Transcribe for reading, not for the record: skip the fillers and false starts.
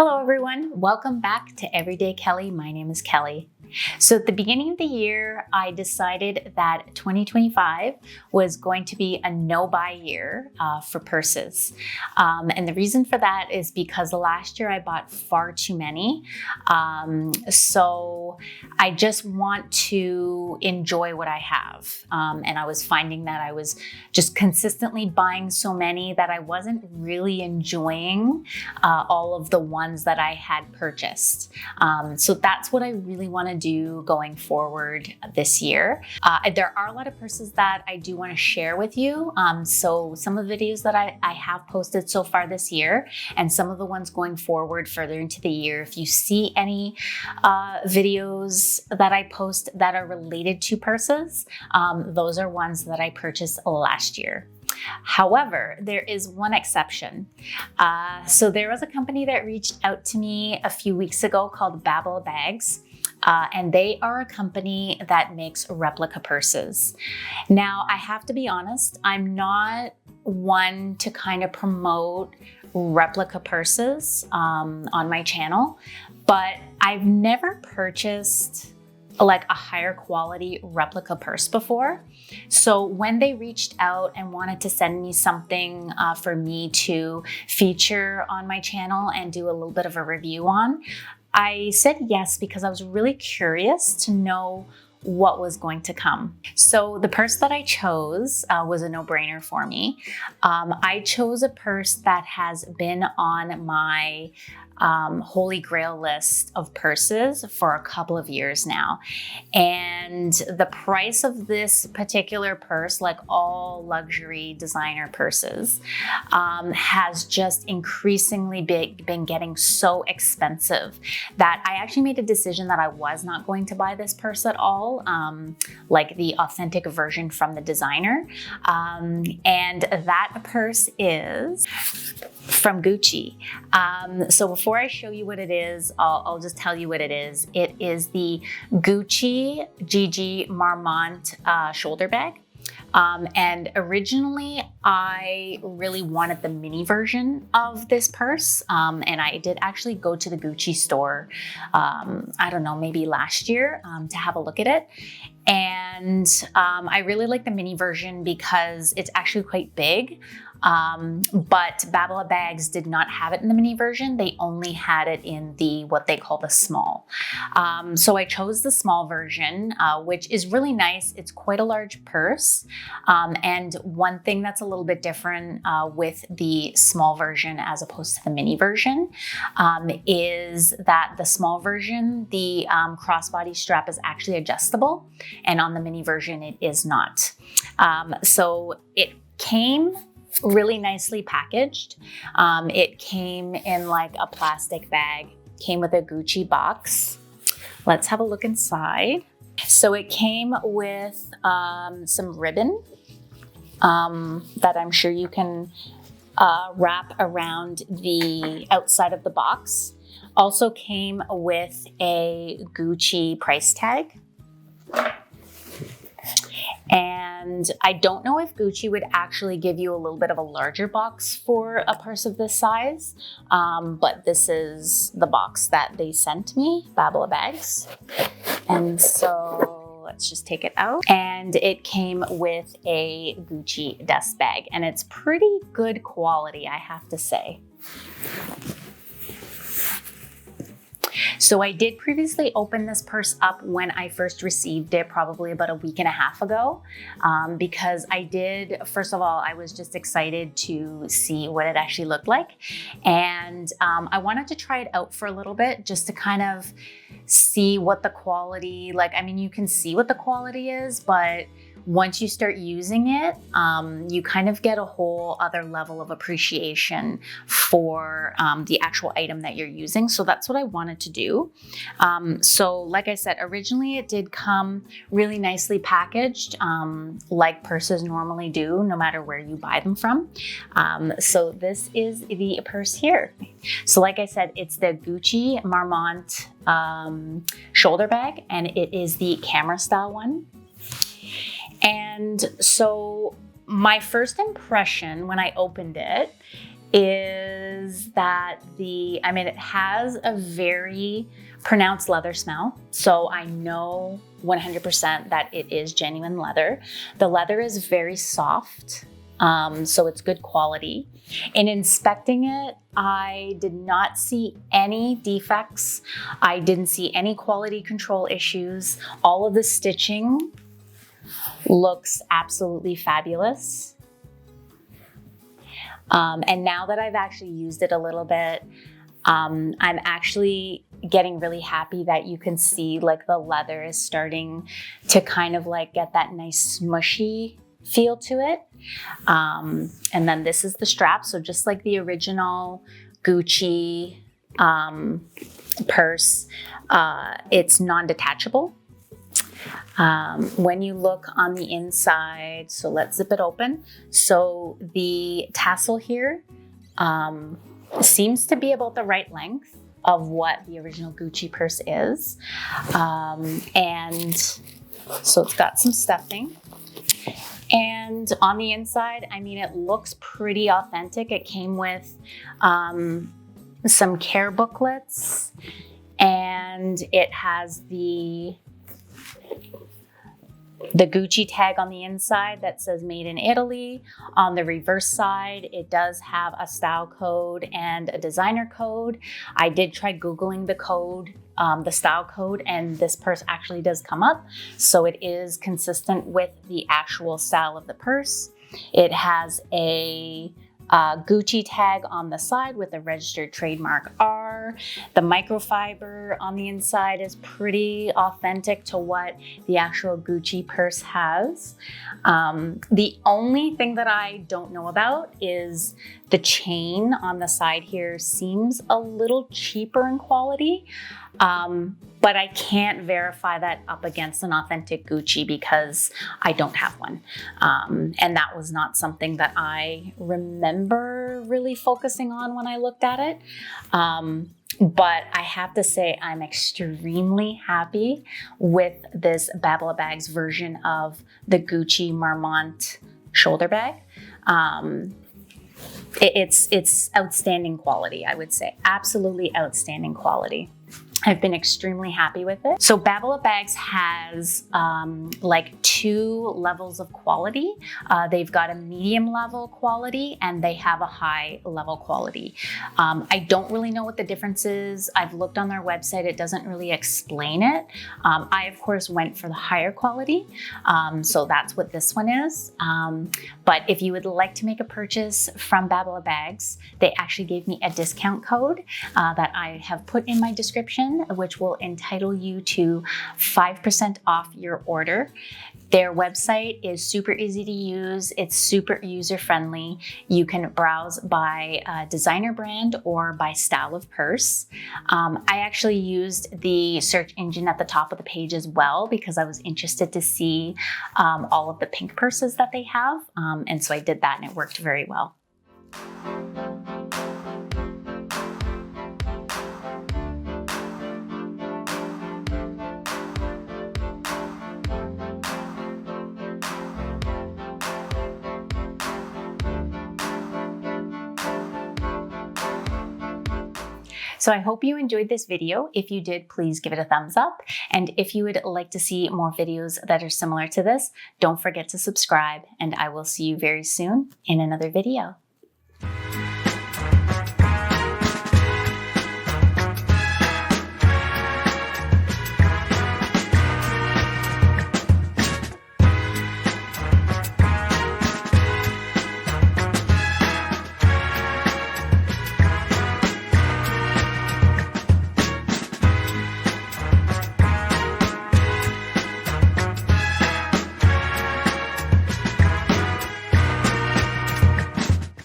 Hello everyone, welcome back to Everyday Kelly. My name is Kelly. So at the beginning of the year, I decided that 2025 was going to be a no-buy year for purses. And the reason for that is because last year I bought far too many. So I just want to enjoy what I have. And I was finding that I was just consistently buying so many that I wasn't really enjoying all of the ones that I had purchased. So that's what I really want to do going forward this year. There are a lot of purses that I do want to share with you. So some of the videos that I have posted so far this year and some of the ones going forward further into the year. If you see any videos that I post that are related to purses, those are ones that I purchased last year. However, there is one exception. So there was a company that reached out to me a few weeks ago called BabalaBags. And they are a company that makes replica purses. Now, I have to be honest, I'm not one to kind of promote replica purses on my channel, but I've never purchased like a higher quality replica purse before. So when they reached out and wanted to send me something for me to feature on my channel and do a little bit of a review on, I said yes because I was really curious to know what was going to come. So the purse that I chose was a no-brainer for me. I chose a purse that has been on my holy grail list of purses for a couple of years now. And the price of this particular purse, like all luxury designer purses, has just increasingly been getting so expensive that I actually made a decision that I was not going to buy this purse at all, like the authentic version from the designer. And that purse is from Gucci. So before I show you what it is, I'll just tell you what it is. It is the Gucci GG Marmont shoulder bag. And originally I really wanted the mini version of this purse. And I did actually go to the Gucci store, I don't know, maybe last year to have a look at it. And I really like the mini version because it's actually quite big. But BabalaBags did not have it in the mini version. They only had it in the what they call the small. So I chose the small version, which is really nice. It's quite a large purse. And one thing that's a little bit different with the small version as opposed to the mini version is that the small version, the crossbody strap is actually adjustable, and on the mini version it is not. So it came really nicely packaged. It came in like a plastic bag, came with a Gucci box. Let's have a look inside. So it came with some ribbon that I'm sure you can wrap around the outside of the box. Also came with a Gucci price tag. And I don't know if Gucci would actually give you a little bit of a larger box for a purse of this size, but this is the box that they sent me, BabalaBags. And so let's just take it out. And it came with a Gucci dust bag, and it's pretty good quality, I have to say. So I did previously open this purse up when I first received it, probably about a week and a half ago, because I did, first of all, I was just excited to see what it actually looked like. And I wanted to try it out for a little bit just to kind of see what the quality, like, I mean, you can see what the quality is, but once you start using it, you kind of get a whole other level of appreciation for the actual item that you're using. So that's what I wanted to do. So like I said, originally it did come really nicely packaged, like purses normally do, no matter where you buy them from. So this is the purse here. So like I said, it's the Gucci Marmont shoulder bag, and it is the camera style one. And so my first impression when I opened it is that it has a very pronounced leather smell. So I know 100% that it is genuine leather. The leather is very soft, so it's good quality. In inspecting it, I did not see any defects. I didn't see any quality control issues. All of the stitching looks absolutely fabulous. And now that I've actually used it a little bit, I'm actually getting really happy that you can see like the leather is starting to kind of like get that nice smushy feel to it. And then this is the strap. So just like the original Gucci purse, it's non-detachable. When you look on the inside, so let's zip it open. So the tassel here seems to be about the right length of what the original Gucci purse is. And so it's got some stuffing. And on the inside, I mean, it looks pretty authentic. It came with some care booklets, and it has the Gucci tag on the inside that says made in Italy. On the reverse side, it does have a style code and a designer code. I did try Googling the code, the style code, and this purse actually does come up. So it is consistent with the actual style of the purse. It has a Gucci tag on the side with a registered trademark R. The microfiber on the inside is pretty authentic to what the actual Gucci purse has. The only thing that I don't know about is the chain on the side here seems a little cheaper in quality. But I can't verify that up against an authentic Gucci because I don't have one. And that was not something that I remember really focusing on when I looked at it. But I have to say I'm extremely happy with this BabalaBags version of the Gucci Marmont shoulder bag. It's outstanding quality, I would say. Absolutely outstanding quality. I've been extremely happy with it. So BabalaBags has like 2 levels of quality. They've got a medium level quality and they have a high level quality. I don't really know what the difference is. I've looked on their website. It doesn't really explain it. I, of course, went for the higher quality. So that's what this one is. But if you would like to make a purchase from BabalaBags, they actually gave me a discount code that I have put in my description, which will entitle you to 5% off your order. Their website is super easy to use. It's super user-friendly. You can browse by designer brand or by style of purse. I actually used the search engine at the top of the page as well because I was interested to see all of the pink purses that they have. And so I did that and it worked very well. So I hope you enjoyed this video. If you did, please give it a thumbs up. And if you would like to see more videos that are similar to this, don't forget to subscribe, and I will see you very soon in another video.